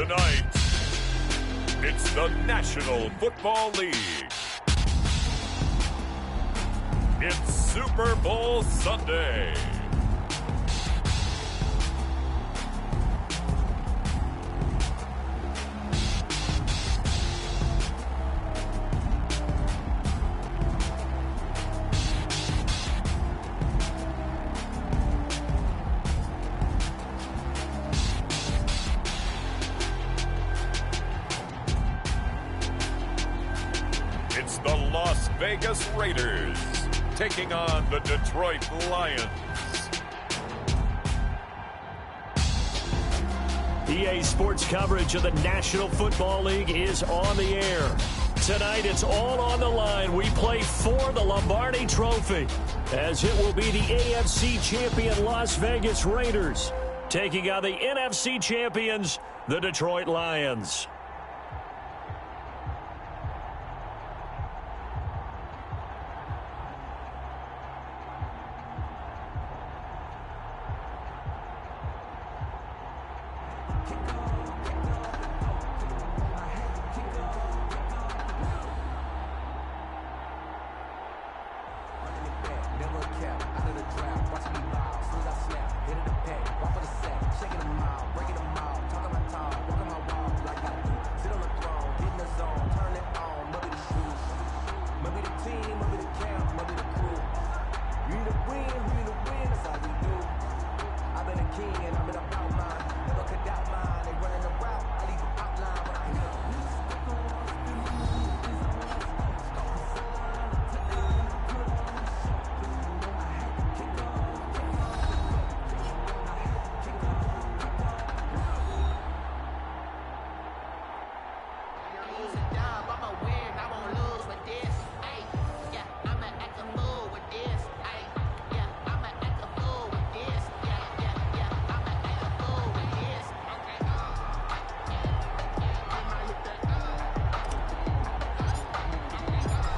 Tonight, it's the National Football League. It's Super Bowl Sunday. It's the Las Vegas Raiders taking on the Detroit Lions. EA Sports coverage of the National Football League is on the air. Tonight, it's all on the line. We play for the Lombardi Trophy, as it will be the AFC champion Las Vegas Raiders taking on the NFC champions, the Detroit Lions.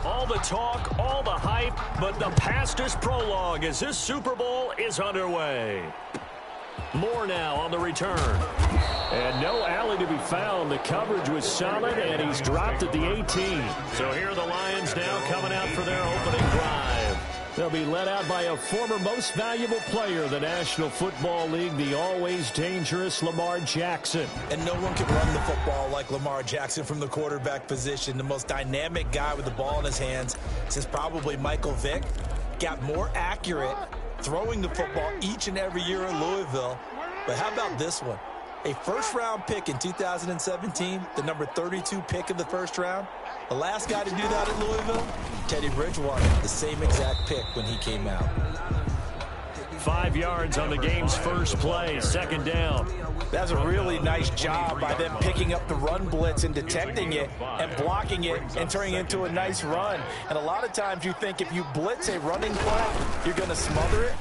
All the talk, all the hype, but the past is prologue as this Super Bowl is underway. More now on the return. And no alley to be found. The coverage was solid, and he's dropped at the 18. So here are the Lions now coming out for their opening drive. They'll be led out by a former most valuable player in the National Football League, the always dangerous Lamar Jackson. And no one can run the football like Lamar Jackson from the quarterback position. The most dynamic guy with the ball in his hands since probably Michael Vick. Got more accurate throwing the football each and every year in Louisville. But how about this one? A first-round pick in 2017, the number 32 pick in the first round. The last guy to do that in Louisville, Teddy Bridgewater, the same exact pick when he came out. 5 yards on the game's first play, second down. That's a really nice job by them picking up the run blitz and detecting it and blocking it and turning it into a nice run. And a lot of times you think if you blitz a running play, you're going to smother it.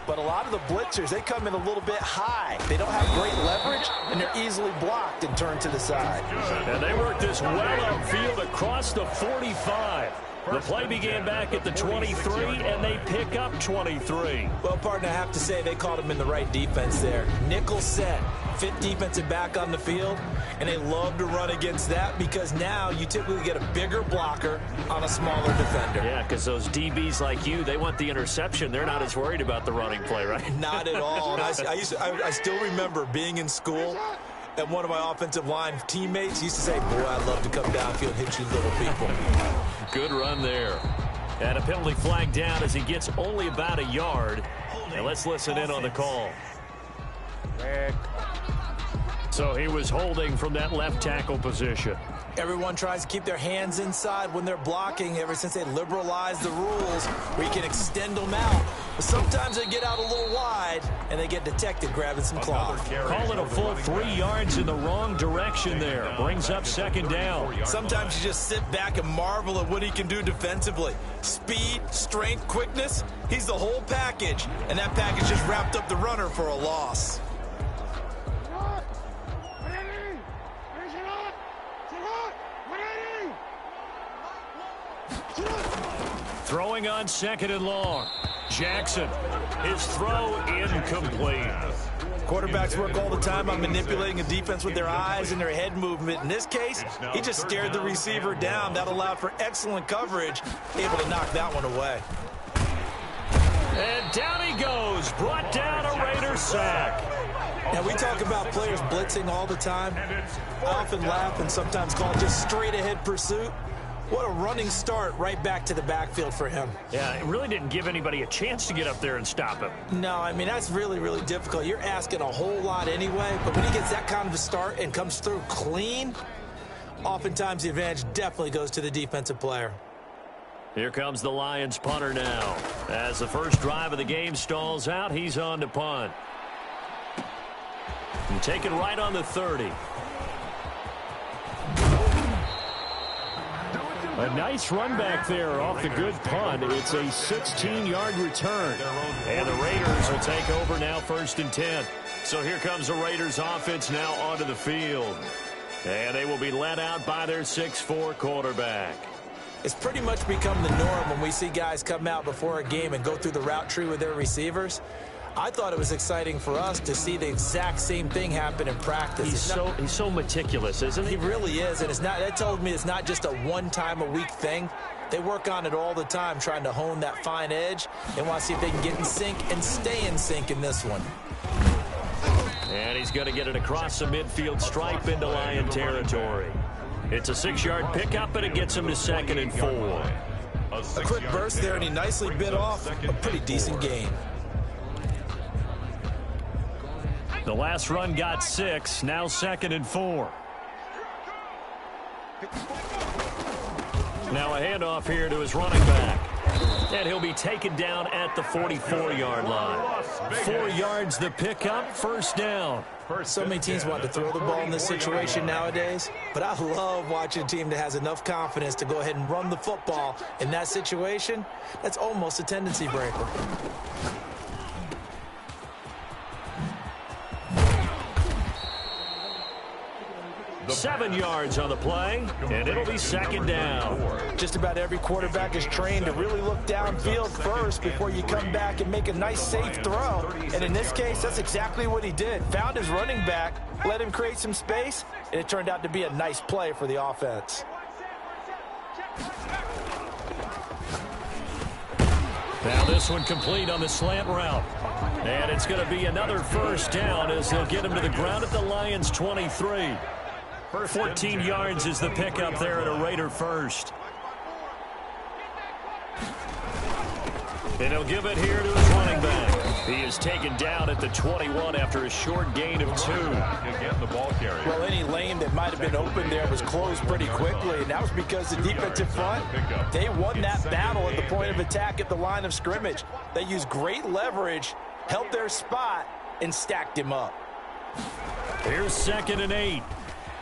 But a lot of the blitzers, they come in a little bit high. They don't have great leverage, and they're easily blocked and turned to the side. And they work this well upfield across the 45. The play began back at the 23, and they pick up 23. Well, partner, I have to say they caught him in the right defense there. Nickel set, fit defensive back on the field, and they love to run against that because now you typically get a bigger blocker on a smaller defender. Yeah, because those DBs like you, they want the interception. They're not as worried about the running play, right? Not at all. And I still remember being in school, and one of my offensive line teammates used to say, boy, I'd love to come downfield and hit you little people. Good run there. And a penalty flag down as he gets only about a yard. And let's listen in on the call. So he was holding from that left tackle position. Everyone tries to keep their hands inside when they're blocking ever since they liberalized the rules where you can extend them out. But sometimes they get out a little wide and they get detected grabbing some cloth. Call it a full 3 yards in the wrong direction there. Brings up second down. Sometimes you just sit back and marvel at what he can do defensively. Speed, strength, quickness, he's the whole package. And that package just wrapped up the runner for a loss. Throwing on second and long. Jackson. His throw incomplete. Quarterbacks work all the time on manipulating a defense with their eyes and their head movement. In this case, he just stared the receiver down. That allowed for excellent coverage, able to knock that one away. And down he goes, brought down a Raiders sack. Now, we talk about players blitzing all the time. I often laugh and sometimes call it just straight-ahead pursuit. What a running start right back to the backfield for him. Yeah, it really didn't give anybody a chance to get up there and stop him. No, I mean, that's really, really difficult. You're asking a whole lot anyway, but when he gets that kind of a start and comes through clean, oftentimes the advantage definitely goes to the defensive player. Here comes the Lions punter now. As the first drive of the game stalls out, he's on to punt. And take it right on the 30. A nice run back there off the good punt. It's a 16-yard return. And the Raiders will take over now 1st and 10. So here comes the Raiders offense now onto the field. And they will be led out by their 6'4" quarterback. It's pretty much become the norm when we see guys come out before a game and go through the route tree with their receivers. I thought it was exciting for us to see the exact same thing happen in practice. He's so meticulous, isn't he? He really is, and that told me it's not just a one-time-a-week thing. They work on it all the time, trying to hone that fine edge. They want to see if they can get in sync and stay in sync in this one. And he's going to get it across the midfield stripe into Lion territory. It's a 6-yard pickup, and it gets him to 2nd and 4. A quick burst there, and he nicely bit off a pretty decent gain. The last run got 6, now 2nd and 4. Now a handoff here to his running back. And he'll be taken down at the 44-yard line. 4 yards the pickup, 1st down. So many teams want to throw the ball in this situation nowadays, but I love watching a team that has enough confidence to go ahead and run the football in that situation. That's almost a tendency breaker. 7 yards on the play, and it'll be 2nd down. Just about every quarterback is trained to really look downfield first before you come back and make a nice, safe throw. And in this case, that's exactly what he did. Found his running back, let him create some space, and it turned out to be a nice play for the offense. Now this one complete on the slant route. And it's going to be another 1st down as they'll get him to the ground at the Lions' 23. 14 yards is the pickup there at a Raider 1st. And he'll give it here to his running back. He is taken down at the 21 after a short gain of 2. Well, any lane that might have been open there was closed pretty quickly, and that was because the defensive front, they won that battle at the point of attack at the line of scrimmage. They used great leverage, held their spot, and stacked him up. Here's 2nd and 8.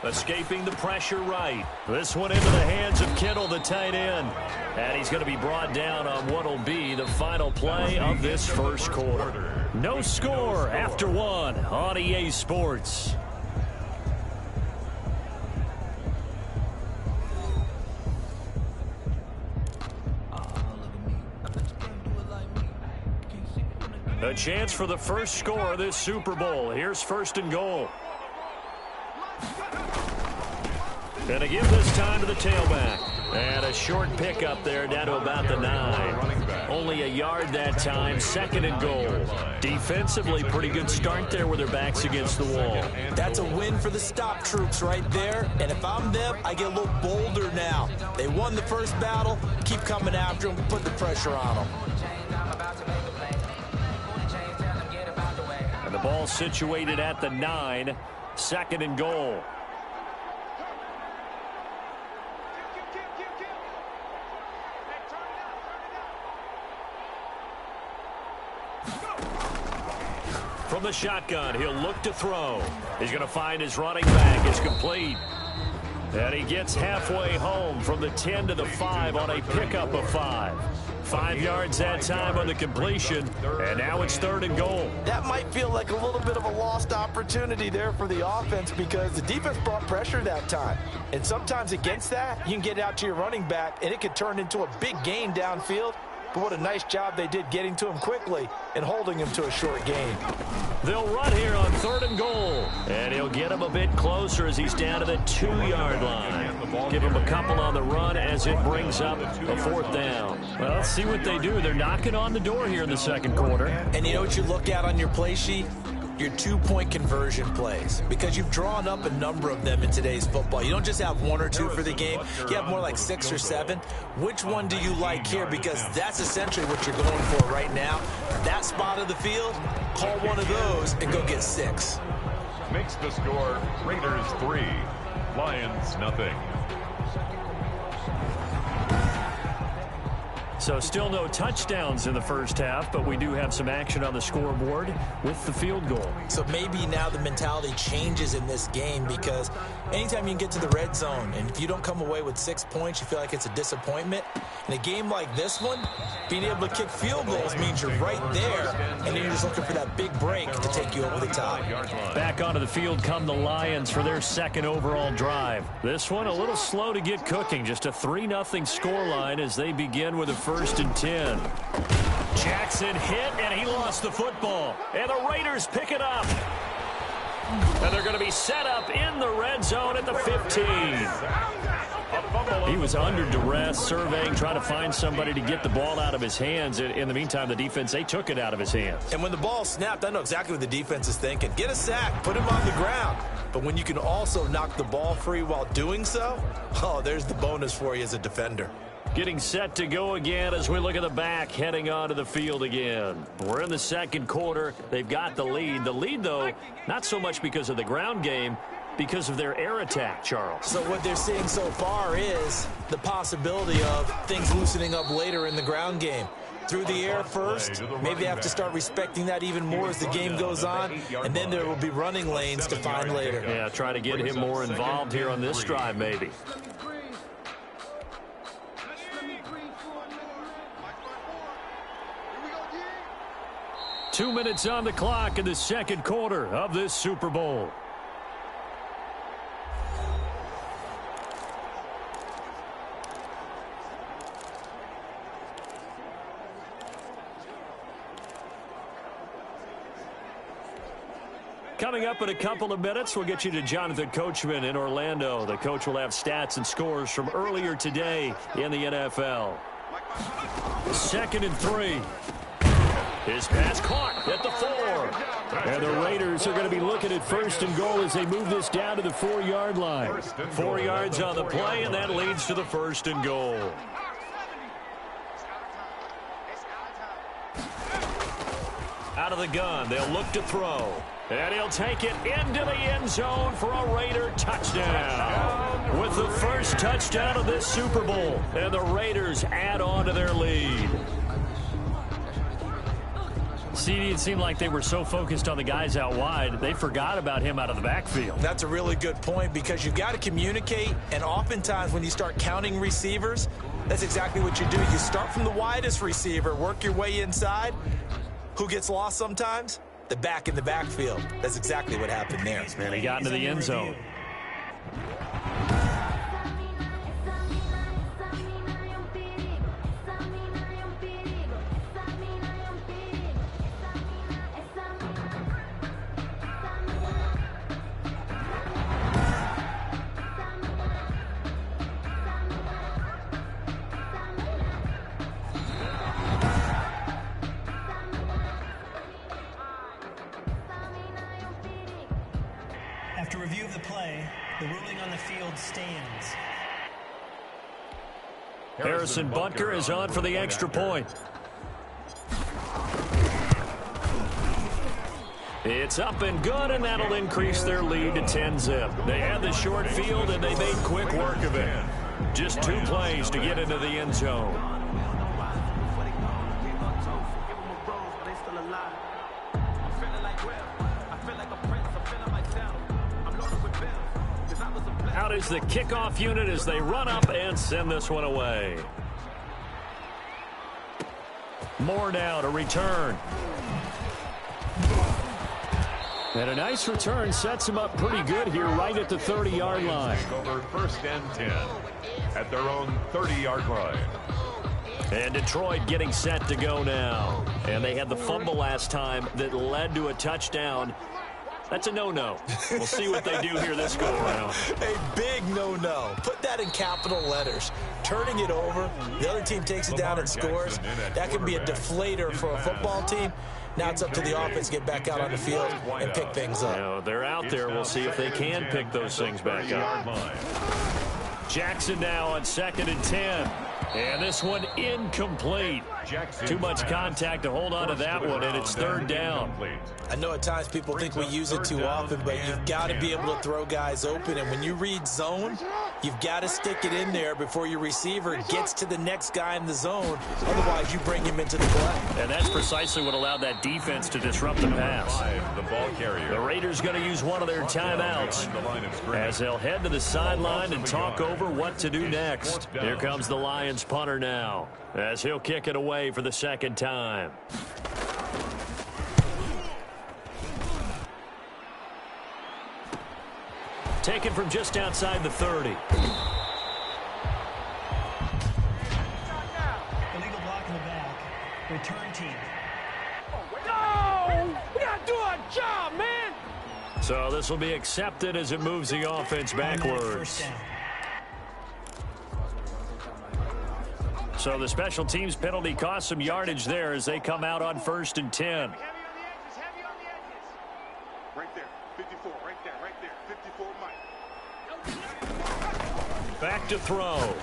Escaping the pressure right. This one into the hands of Kittle, the tight end. And he's going to be brought down on what will be the final play of this 1st quarter. No score after 1 on EA Sports. A chance for the first score of this Super Bowl. Here's 1st and goal. And to give this time to the tailback. And a short pickup there down to about the 9. Only a yard that time, 2nd and goal. Defensively, pretty good start there with their backs against the wall. That's a win for the stop troops right there. And if I'm them, I get a little bolder now. They won the first battle. Keep coming after them. Put the pressure on them. And the ball situated at the 9. 2nd and goal. From the shotgun, he'll look to throw. He's going to find his running back. It's complete. And he gets halfway home from the 10 to the 5 on a pickup of 5. 5 yards that time on the completion, and now it's 3rd and goal. That might feel like a little bit of a lost opportunity there for the offense because the defense brought pressure that time. And sometimes against that, you can get out to your running back, and it could turn into a big gain downfield. but what a nice job they did getting to him quickly and holding him to a short gain. They'll run here on 3rd and goal. And he'll get him a bit closer as he's down to the 2-yard line. Give him a couple on the run as it brings up a 4th down. Well, let's see what they do. They're knocking on the door here in the 2nd quarter. And you know what you look at on your play sheet? Your 2-point conversion plays, because you've drawn up a number of them in today's football. You don't just have 1 or 2 for the game. You have more like 6 or 7. Which one do you like here? Because that's essentially what you're going for right now. That spot of the field, call one of those and go get 6. Makes the score Raiders 3, Lions nothing. So still no touchdowns in the first half, but we do have some action on the scoreboard with the field goal. So maybe now the mentality changes in this game, because anytime you can get to the red zone and if you don't come away with 6 points, you feel like it's a disappointment. In a game like this one, being able to kick field goals means you're right there, and then you're just looking for that big break to take you over the top. Back onto the field come the Lions for their 2nd overall drive. This one a little slow to get cooking, just a 3-0 scoreline as they begin with a 1st and 10. Jackson hit, and he lost the football. And the Raiders pick it up. And they're going to be set up in the red zone at the 15. He was under duress, surveying, trying to find somebody to get the ball out of his hands. In the meantime, the defense, they took it out of his hands. And when the ball snapped, I know exactly what the defense is thinking. Get a sack, put him on the ground. But when you can also knock the ball free while doing so, oh, there's the bonus for you as a defender. Getting set to go again as we look at the back, heading onto the field again. We're in the 2nd quarter. They've got the lead. The lead, though, not so much because of the ground game, because of their air attack, Charles. So what they're seeing so far is the possibility of things loosening up later in the ground game. Through the air first, maybe they have to start respecting that even more as the game goes on, and then there will be running lanes to find later. Yeah, try to get him more involved here on this drive, maybe. 2 minutes on the clock in the 2nd quarter of this Super Bowl. Coming up in a couple of minutes, we'll get you to Jonathan Coachman in Orlando. The coach will have stats and scores from earlier today in the NFL. 2nd and 3. His pass caught at the 4. And the Raiders are going to be looking at 1st and goal as they move this down to the 4-yard line. 4 yards on the play, and that leads to the 1st and goal. Out of the gun, they'll look to throw. And he'll take it into the end zone for a Raider touchdown. With the first touchdown of this Super Bowl. And the Raiders add on to their lead. CD, it seemed like they were so focused on the guys out wide, they forgot about him out of the backfield. That's a really good point, because you've got to communicate, and oftentimes when you start counting receivers, that's exactly what you do. You start from the widest receiver, work your way inside. Who gets lost sometimes? The back in the backfield. That's exactly what happened there. And he got into the end zone. After review of the play, the ruling on the field stands. Harrison Butker is on for the extra point. It's up and good, and that'll increase their lead to 10-zip. They had the short field, and they made quick work of it. Just 2 plays to get into the end zone. Out is the kickoff unit as they run up and send this one away. Moore now to return. And a nice return sets him up pretty good here right at the 30-yard line. Over 1st and 10 at their own 30-yard line. And Detroit getting set to go now. And they had the fumble last time that led to a touchdown. That's a no-no. We'll see what they do here this go-around. A big no-no. Put that in capital letters. Turning it over, the other team takes it down and scores. That can be a deflator for a football team. Now it's up to the offense to get back out on the field and pick things up. Now, they're out there. We'll see if they can pick those things back up. Jackson now on 2nd and 10. And this one incomplete. Too much contact to hold on to that one, and it's 3rd down. I know at times people think we use it too often, but you've got to be able to throw guys open. And when you read zone, you've got to stick it in there before your receiver gets to the next guy in the zone. Otherwise, you bring him into the play. And that's precisely what allowed that defense to disrupt the pass. The Raiders going to use one of their timeouts as they'll head to the sideline and talk over what to do next. Here comes the Lions punter now as he'll kick it away for the 2nd time. Taken from just outside the 30. Illegal block in the back. Return team. No! We gotta do our job, man! So this will be accepted as it moves the offense backwards. So the special teams penalty cost some yardage there as they come out on 1st and 10. Right there, 54, right there, 54, Mike. Back to throw.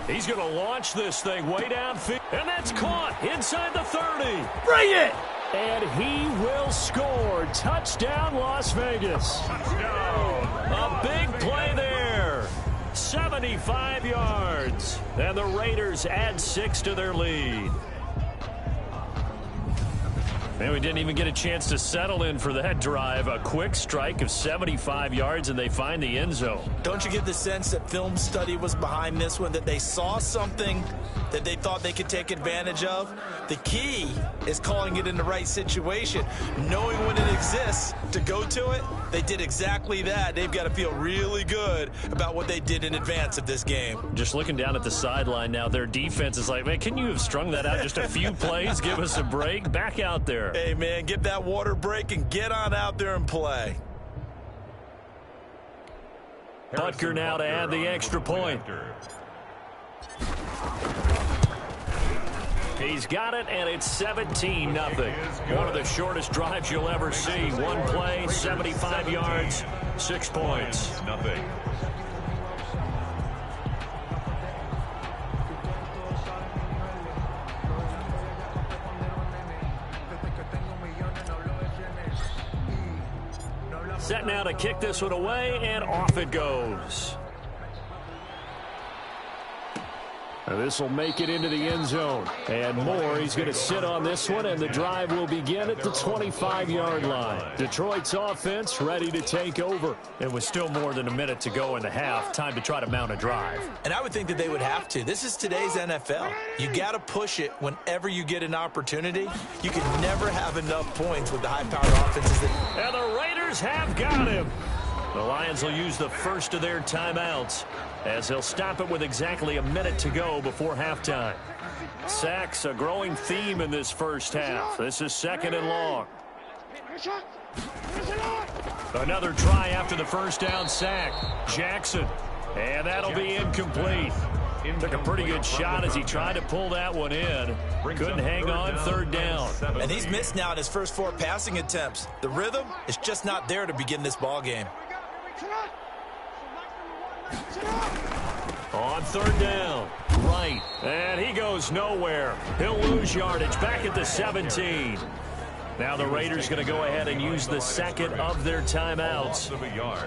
He's going to launch this thing way downfield. And that's caught inside the 30. Bring it! And he will score. Touchdown, Las Vegas. Touchdown. A big play there. 75 yards. And the Raiders add 6 to their lead. Man, we didn't even get a chance to settle in for that drive. A quick strike of 75 yards, and they find the end zone. Don't you get the sense that film study was behind this one, that they saw something that they thought they could take advantage of? The key is calling it in the right situation, knowing when it exists to go to it. They did exactly that. They've got to feel really good about what they did in advance of this game. Just looking down at the sideline now, their defense is like, man, can you have strung that out just a few plays? Give us a break. Back out there. Hey, man, get that water break and get on out there and play. Butker now to add the extra point. He's got it, and it's 17-0. One of the shortest drives you'll ever see. One play, 75 yards, 6 points. Nothing. Set now to kick this one away, and off it goes. Now this will make it into the end zone. And more, he's going to sit on this one, and the drive will begin at the 25-yard line. Detroit's offense ready to take over. And with still more than a minute to go in the half, time to try to mount a drive. And I would think that they would have to. This is today's NFL. You got to push it whenever you get an opportunity. You can never have enough points with the high-powered offenses. And the Raiders have got him. The Lions will use the first of their timeouts as they'll stop it with exactly a minute to go before halftime. Sacks, a growing theme in this first half. This is 2nd and long. Another try after the first down sack. Jackson. And that'll be incomplete. Took a pretty good shot as he tried to pull that one in. Couldn't hang on, 3rd down. And he's missed now in his first 4 passing attempts. The rhythm is just not there to begin this ball game. On 3rd down, right, and he goes nowhere. He'll lose yardage back at the 17. Now the Raiders going to go ahead and use the second of their timeouts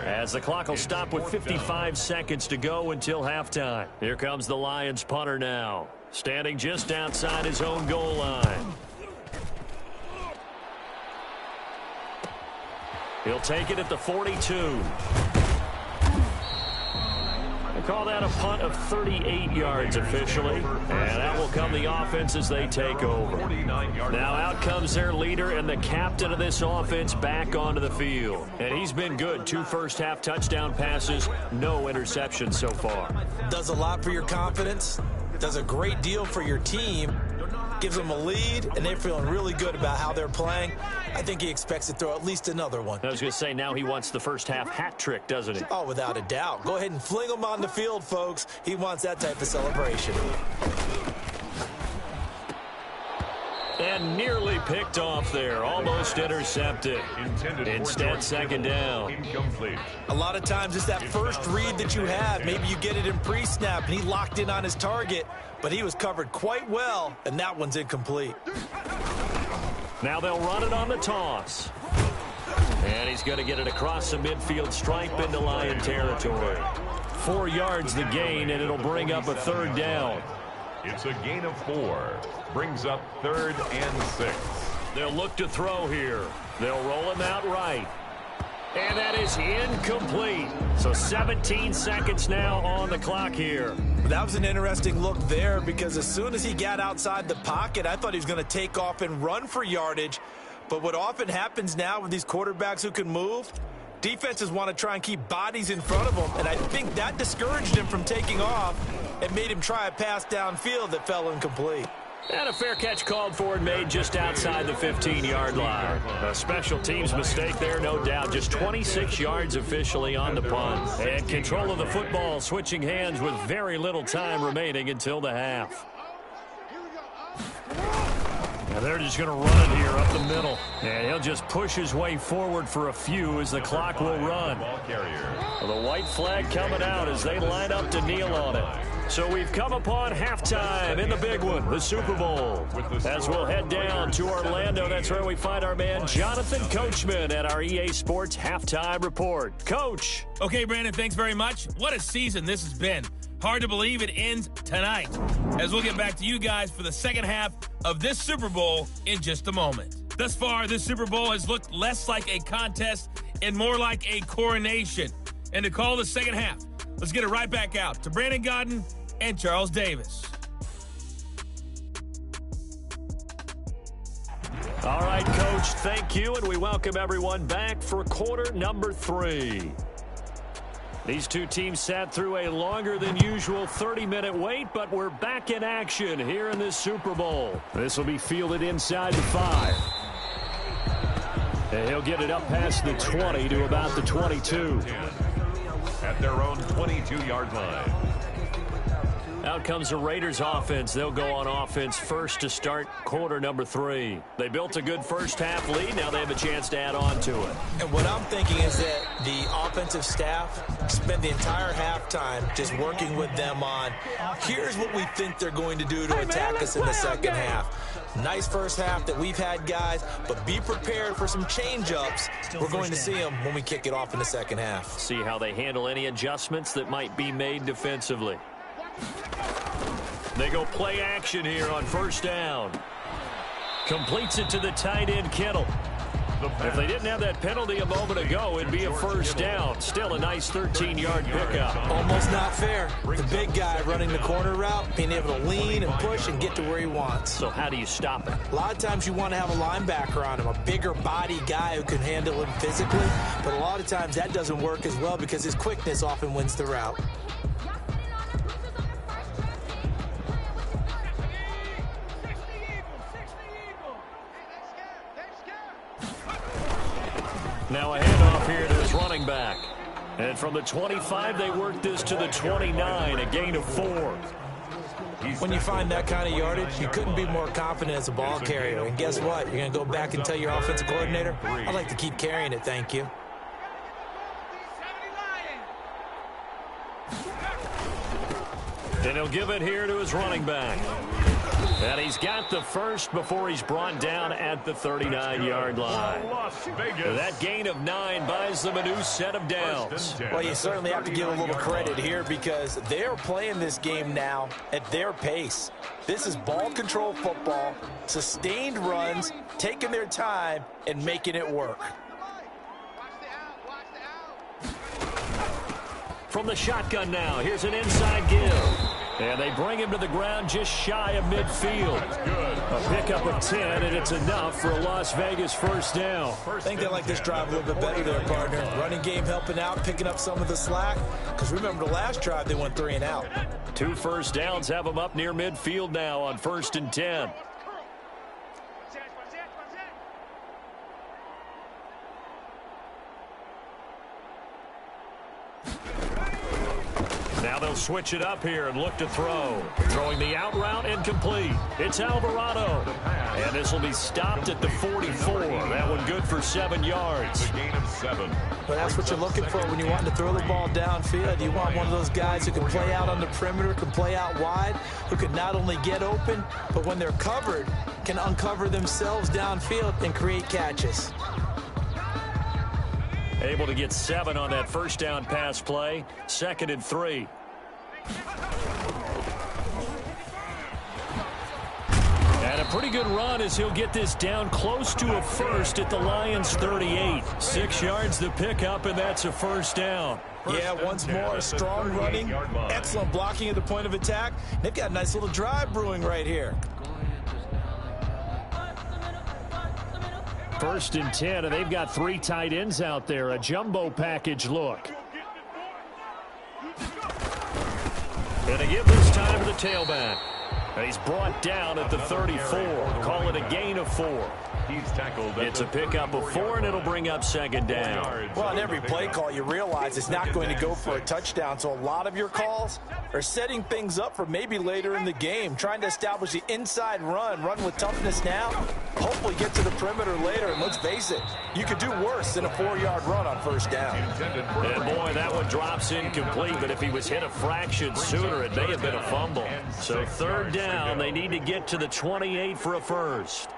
as the clock will stop with 55 seconds to go until halftime. Here comes the Lions punter now, standing just outside his own goal line. He'll take it at the 42. Call that a punt of 38 yards officially. And that will come the offense as they take over. Now out comes their leader and the captain of this offense back onto the field. And he's been good. 2 first-half touchdown passes, no interceptions so far. Does a lot for your confidence. Does a great deal for your team. Gives them a lead, and they're feeling really good about how they're playing. I think he expects to throw at least another one. I was going to say, now he wants the first-half hat trick, doesn't he? Oh, without a doubt. Go ahead and fling him on the field, folks. He wants that type of celebration. And nearly picked off there. Almost intercepted. Instead, second down. Incomplete. A lot of times it's that first read that you have. Maybe you get it in pre-snap, and he locked in on his target, but he was covered quite well, and that one's incomplete. Now they'll run it on the toss. And he's going to get it across the midfield stripe into Lion territory. 4 yards the gain, and it'll bring up a third down. It's a gain of 4. Brings up 3rd and 6. They'll look to throw here. They'll roll him out right. And that is incomplete. So 17 seconds now on the clock here. That was an interesting look there because as soon as he got outside the pocket, I thought he was going to take off and run for yardage. But what often happens now with these quarterbacks who can move, defenses want to try and keep bodies in front of them, and I think that discouraged him from taking off and made him try a pass downfield that fell incomplete. And a fair catch called for and made just outside the 15-yard line. A special teams mistake there, no doubt. Just 26 yards officially on the punt. And control of the football switching hands with very little time remaining until the half. And they're just going to run it here up the middle. And he'll just push his way forward for a few as the clock will run. The white flag coming out as they line up to kneel on it. So we've come upon halftime in the big one, the Super Bowl. As we'll head down to Orlando, that's where we find our man Jonathan Coachman at our EA Sports Halftime Report. Coach. Okay, Brandon, thanks very much. What a season this has been. Hard to believe it ends tonight. As we'll get back to you guys for the second half of this Super Bowl in just a moment. Thus far, this Super Bowl has looked less like a contest and more like a coronation. And to call the second half, let's get it right back out to Brandon Godden and Charles Davis. All right, Coach, thank you, and we welcome everyone back for quarter number 3. These two teams sat through a longer than usual 30-minute wait, but we're back in action here in this Super Bowl. This will be fielded inside the 5. And he'll get it up past the 20 to about the 22. At their own 22-yard line. Out comes the Raiders offense. They'll go on offense first to start quarter number 3. They built a good first half lead. Now they have a chance to add on to it. And what I'm thinking is that the offensive staff spent the entire halftime just working with them on, here's what we think they're going to do to attack us in the second half. Nice first half that we've had, guys, but be prepared for some change-ups. We're going to see them when we kick it off in the second half. See how they handle any adjustments that might be made defensively. They go play action here on first down. Completes it to the tight end, Kittle. If they didn't have that penalty a moment ago, it'd be a first down. Still a nice 13-yard pickup. Almost not fair. The big guy running the corner route, being able to lean and push and get to where he wants. So how do you stop it? A lot of times you want to have a linebacker on him, a bigger body guy who can handle him physically. But a lot of times that doesn't work as well because his quickness often wins the route. Now a handoff here to his running back. And from the 25, they work this to the 29, a gain of 4. When you find that kind of yardage, you couldn't be more confident as a ball carrier. And guess what? You're going to go back and tell your offensive coordinator, I'd like to keep carrying it, thank you. And he'll give it here to his running back. And he's got the first before he's brought down at the 39-yard line. That gain of 9 buys them a new set of downs. Well, you certainly have to give a little credit here because they're playing this game now at their pace. This is ball control football, sustained runs, taking their time, and making it work. From the shotgun now, here's an inside give. And they bring him to the ground just shy of midfield. A pickup of 10, and it's enough for a Las Vegas first down. I think they like this drive a little bit better there, partner. Running game helping out, picking up some of the slack. Because remember the last drive, they went 3 and out. 2 first downs have them up near midfield now on 1st and 10. Now they'll switch it up here and look to throw. Throwing the out route incomplete. It's Alvarado. And this will be stopped at the 44. That one good for 7 yards. Gain of 7. But that's what you're looking for when you want to throw the ball downfield. You want one of those guys who can play out on the perimeter, can play out wide, who can not only get open, but when they're covered, can uncover themselves downfield and create catches. Able to get 7 on that first down pass play. 2nd and 3. And a pretty good run as he'll get this down close to a first at the Lions 38. 6 yards the pickup, and that's a first down. Yeah, once more, strong running, excellent blocking at the point of attack. They've got a nice little drive brewing right here. 1st and 10, and they've got 3 tight ends out there. A jumbo package look. And a give this time to the tailback. And he's brought down at the 34. Call it a gain of 4. He's tackled. It's a pickup of 4, and it'll bring up 2nd down. Well, on every play call, you realize it's not going to go for a touchdown. So a lot of your calls are setting things up for maybe later in the game, trying to establish the inside run with toughness now, hopefully get to the perimeter later. And let's face it, you could do worse than a 4-yard run on first down. And boy, that one drops incomplete, but if he was hit a fraction sooner, it may have been a fumble. So 3rd down, they need to get to the 28 for a first.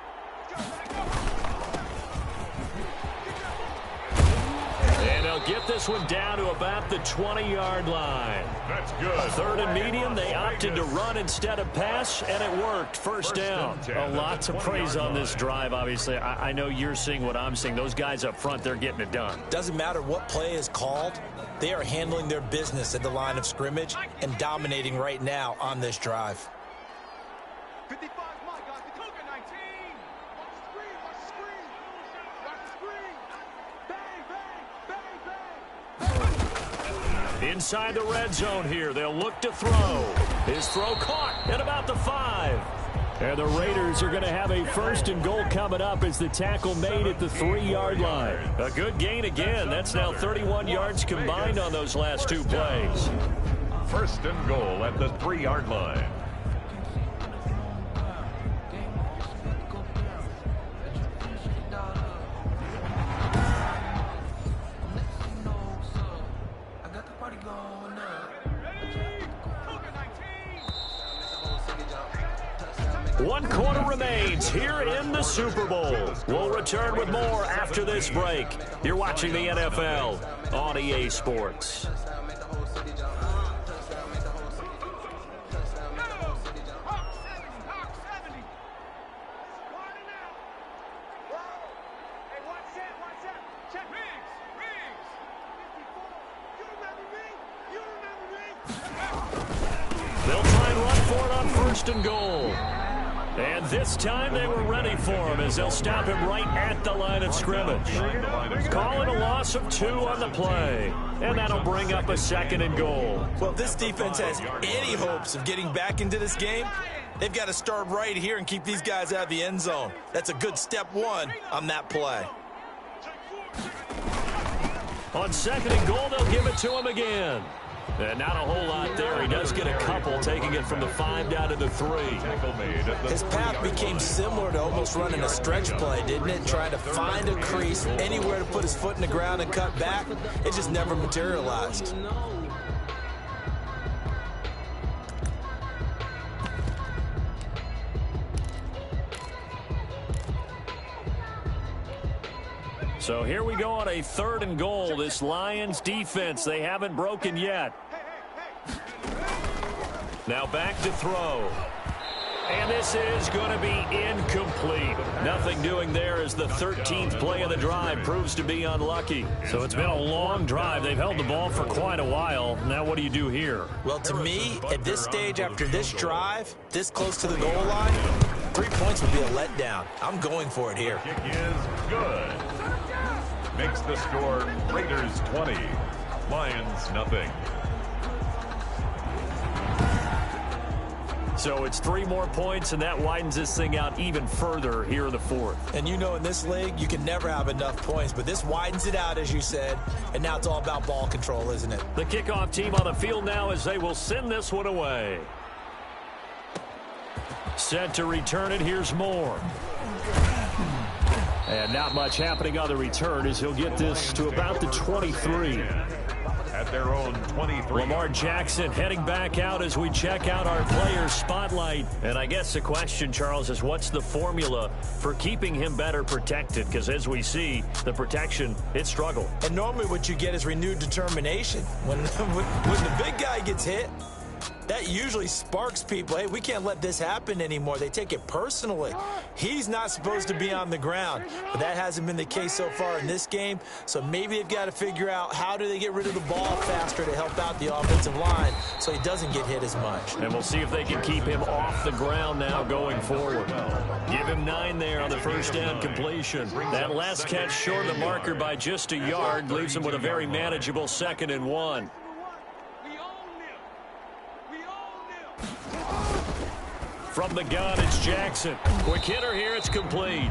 And they'll get this one down to about the 20-yard line. That's good. 3rd and medium, they opted to run instead of pass, and it worked. First down. A lot to praise on this drive, obviously. I know you're seeing what I'm seeing. Those guys up front, they're getting it done. Doesn't matter what play is called. They are handling their business at the line of scrimmage and dominating right now on this drive. 55, my guys. The Coca 19. Watch the screen. Watch the screen. Bang, bang, bang, bang. Inside the red zone here, they'll look to throw. His throw caught at about the 5. And the Raiders are going to have a 1st and goal coming up as the tackle made at the 3-yard line. A good gain again. That's now 31 yards combined on those last 2 plays. 1st and goal at the 3-yard line. One quarter remains here in the Super Bowl. We'll return with more after this break. You're watching the NFL on EA Sports. They'll try and run for it on 1st and goal. And this time they were ready for him as they'll stop him right at the line of scrimmage. Calling a loss of 2 on the play. And that'll bring up a 2nd and goal. Well, if this defense has any hopes of getting back into this game, they've got to start right here and keep these guys out of the end zone. That's a good step 1 on that play. On 2nd and goal, they'll give it to him again. And not a whole lot there. He does get a couple, taking it from the 5 down to the 3. His path became similar to almost running a stretch play, didn't it? Trying to find a crease, anywhere to put his foot in the ground and cut back. It just never materialized. So here we go on a 3rd and goal. This Lions defense, they haven't broken yet. Now back to throw. And this is going to be incomplete. Nothing doing there as the 13th play of the drive proves to be unlucky. So it's been a long drive. They've held the ball for quite a while. Now what do you do here? Well, to me, at this stage, after this drive, this close to the goal line, 3 points would be a letdown. I'm going for it here. Kick is good. Makes the score Raiders 20, Lions nothing. So it's 3 more points, and that widens this thing out even further here in the fourth. And you know, in this league, you can never have enough points, but this widens it out, as you said, and now it's all about ball control, isn't it? The kickoff team on the field now as they will send this one away. Set to return it. Here's Moore. And not much happening on the return as he'll get this to about the 23. At their own 23. Lamar Jackson heading back out as we check out our players spotlight. And I guess the question, Charles, is what's the formula for keeping him better protected? Because as we see, the protection, it struggled. And normally what you get is renewed determination. When the big guy gets hit, that usually sparks people. Hey, we can't let this happen anymore. They take it personally. He's not supposed to be on the ground, but that hasn't been the case so far in this game. So maybe they've got to figure out how do they get rid of the ball faster to help out the offensive line so he doesn't get hit as much. And we'll see if they can keep him off the ground now going forward. Give him 9 there on the first down completion. That last catch short of the marker by just a yard leaves him with a very manageable 2nd and 1. From the gun, it's Jackson. Quick hitter here, it's complete.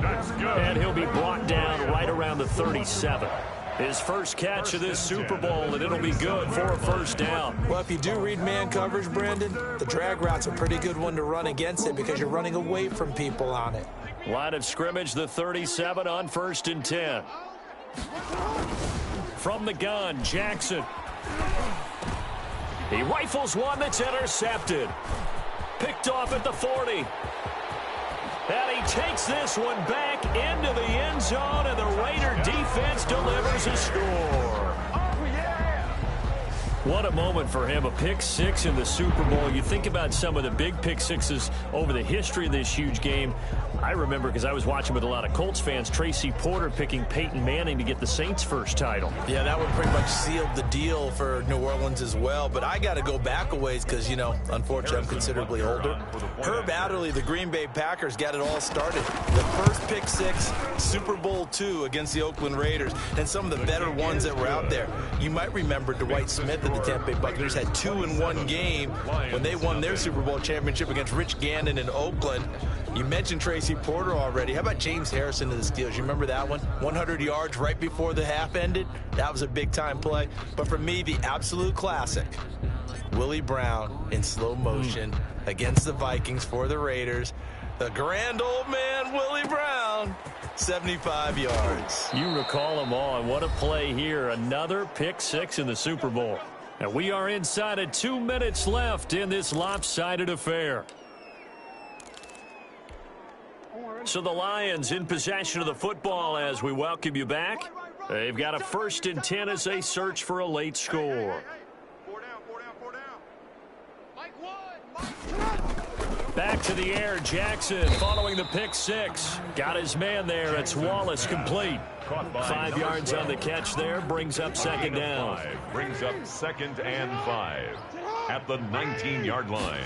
That's good. And he'll be brought down right around the 37. His first catch of this Super Bowl, and it'll be good for a first down. Well, if you do read man coverage, Brandon, the drag route's a pretty good one to run against it because you're running away from people on it. Line of scrimmage, the 37 on 1st and 10. From the gun, Jackson. He rifles one that's intercepted. Picked off at the 40. And he takes this one back into the end zone, and the Raider defense delivers a score. What a moment for him, a pick 6 in the Super Bowl. You think about some of the big pick 6s over the history of this huge game. I remember, because I was watching with a lot of Colts fans, Tracy Porter picking Peyton Manning to get the Saints' first title. Yeah, that one pretty much sealed the deal for New Orleans as well. But I got to go back a ways because, you know, unfortunately, I'm considerably older. Herb Adderley, the Green Bay Packers, got it all started. The first pick 6, Super Bowl II against the Oakland Raiders, and some of the better ones that were out there. You might remember Dwight Smith at the Tampa Bay Buccaneers had 2 in one game when they won their Super Bowl championship against Rich Gannon in Oakland. You mentioned Tracy Porter already. How about James Harrison to the Steelers? You remember that one? 100 yards right before the half ended. That was a big-time play. But for me, the absolute classic, Willie Brown in slow motion against the Vikings for the Raiders. The grand old man, Willie Brown, 75 yards. You recall them all, and what a play here. Another pick 6 in the Super Bowl. And we are inside of 2 minutes left in this lopsided affair. So the Lions in possession of the football as we welcome you back. They've got a 1st and 10 as they search for a late score. 4 down. Mike 1. Back to the air, Jackson following the pick 6. Got his man there. It's Wallace complete. 5 yards on the catch there. Brings up 2nd down. Brings up 2nd and 5 at the 19-yard line.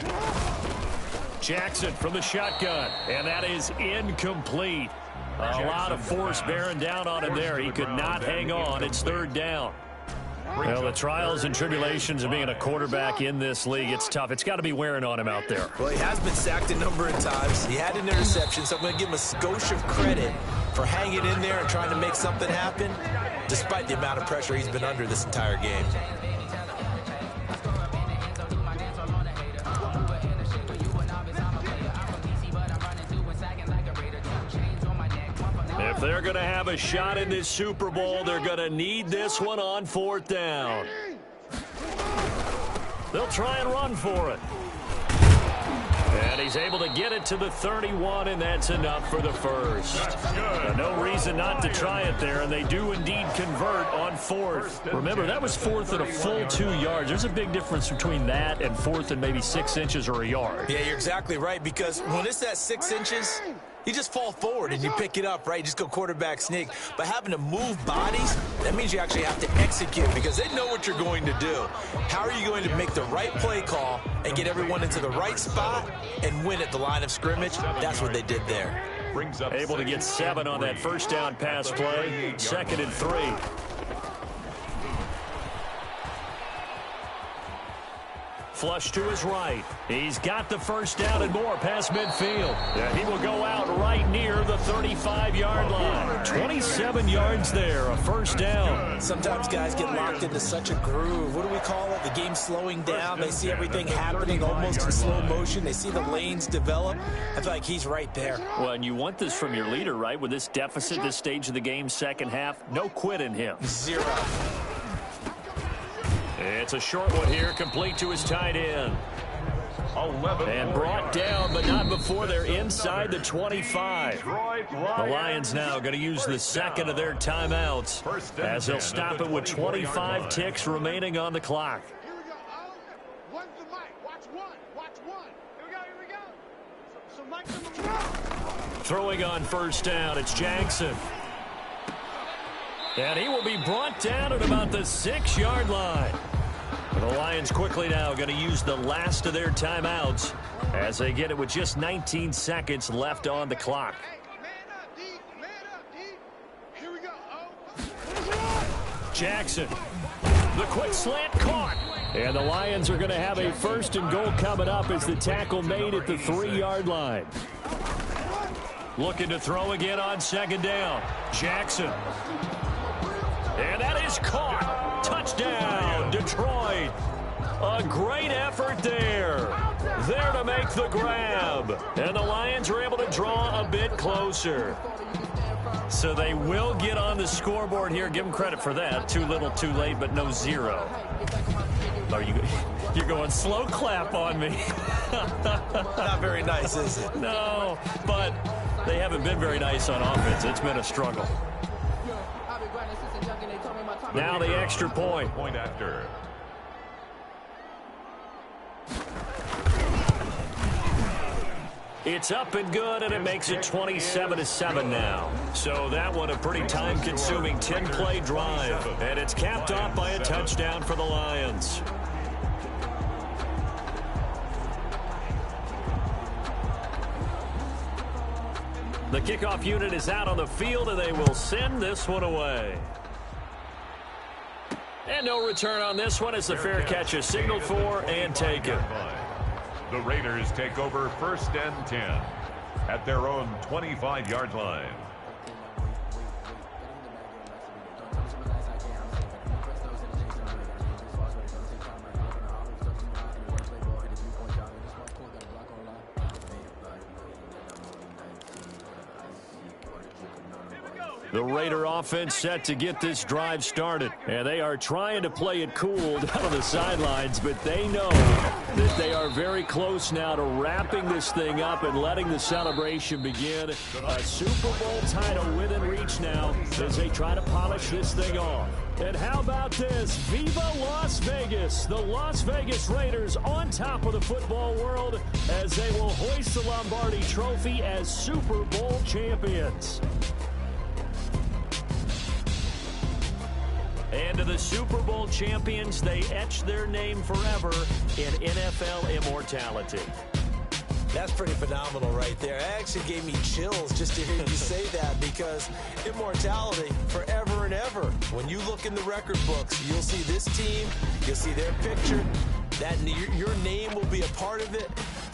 Jackson from the shotgun, and that is incomplete. A lot of force bearing down on him there. He could not hang on. It's 3rd down. Well, the trials and tribulations of being a quarterback in this league, it's tough. It's got to be wearing on him out there. Well, he has been sacked a number of times. He had an interception, so I'm going to give him a skosh of credit for hanging in there and trying to make something happen, despite the amount of pressure he's been under this entire game. If they're going to have a shot in this Super Bowl, they're going to need this one on 4th down. They'll try and run for it. And he's able to get it to the 31, and that's enough for the first. No reason not to try it there, and they do indeed convert on fourth. Remember, that was fourth at a full 2 yards. There's a big difference between that and fourth and maybe 6 inches or a yard. Yeah, you're exactly right, because when it's at 6 inches, you just fall forward and you pick it up, right? You just go quarterback sneak. But having to move bodies, that means you actually have to execute because they know what you're going to do. How are you going to make the right play call and get everyone into the right spot and win at the line of scrimmage? That's what they did there. Able to get 7 on that first down pass play. 2nd and 3. Flush to his right. He's got the first down and more past midfield. Yeah, he will go out right near the 35-yard line. 27 yards there, a first down. Sometimes guys get locked into such a groove. What do we call it? The game's slowing down. They see everything happening almost in slow motion. They see the lanes develop. I feel like he's right there. Well, and you want this from your leader, right? With this deficit, this stage of the game, second half, no quit in him. 0. It's a short one here, complete to his tight end. 11 and brought down, but not before they're inside the 25. The Lions now going to use the second of their timeouts as they'll stop it with 25 ticks remaining on the clock. Here we go. One's the mic. Watch one. Watch one. Here we go. So Mike's number 1. Throwing on first down, it's Jackson. And he will be brought down at about the 6-yard line. The Lions quickly now going to use the last of their timeouts as they get it with just 19 seconds left on the clock. Man up, D. Man up, D. Here we go. Jackson. The quick slant caught. And the Lions are going to have a 1st and goal coming up as the tackle made at the 3-yard line. Looking to throw again on 2nd down. Jackson. And that is caught. Touchdown, Detroit. A great effort there. There to make the grab. And the Lions are able to draw a bit closer. So they will get on the scoreboard here. Give them credit for that. Too little, too late, but no 0. You're going slow clap on me. Not very nice, is it? No, but they haven't been very nice on offense. It's been a struggle. Now the extra point. Point after. It's up and good, and it makes it 27-7 now. So that one a pretty time-consuming 10-play drive. And it's capped off by a touchdown for the Lions. The kickoff unit is out on the field, and they will send this one away. And no return on this one as the fair catch is signaled for and taken. The Raiders take over 1st and 10 at their own 25-yard line. The Raider offense set to get this drive started. And they are trying to play it cool down on the sidelines, but they know that they are very close now to wrapping this thing up and letting the celebration begin. A Super Bowl title within reach now as they try to polish this thing off. And how about this? Viva Las Vegas! The Las Vegas Raiders on top of the football world as they will hoist the Lombardi Trophy as Super Bowl champions. And to the Super Bowl champions, they etch their name forever in NFL immortality. That's pretty phenomenal right there. It actually gave me chills just to hear you say that because immortality forever and ever. When you look in the record books, you'll see this team, you'll see their picture, that your name will be a part of it.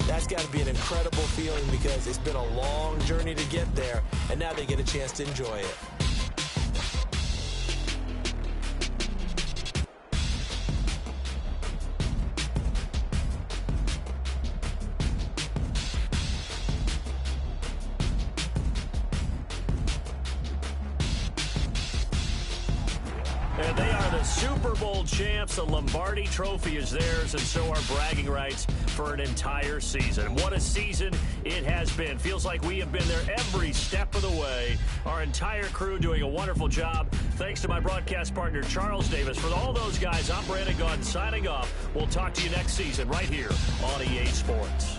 That's got to be an incredible feeling because it's been a long journey to get there, and now they get a chance to enjoy it. And they are the Super Bowl champs. The Lombardi Trophy is theirs, and so are bragging rights for an entire season. What a season it has been. Feels like we have been there every step of the way. Our entire crew doing a wonderful job. Thanks to my broadcast partner, Charles Davis. For all those guys, I'm Brandon Gaudin signing off. We'll talk to you next season right here on EA Sports.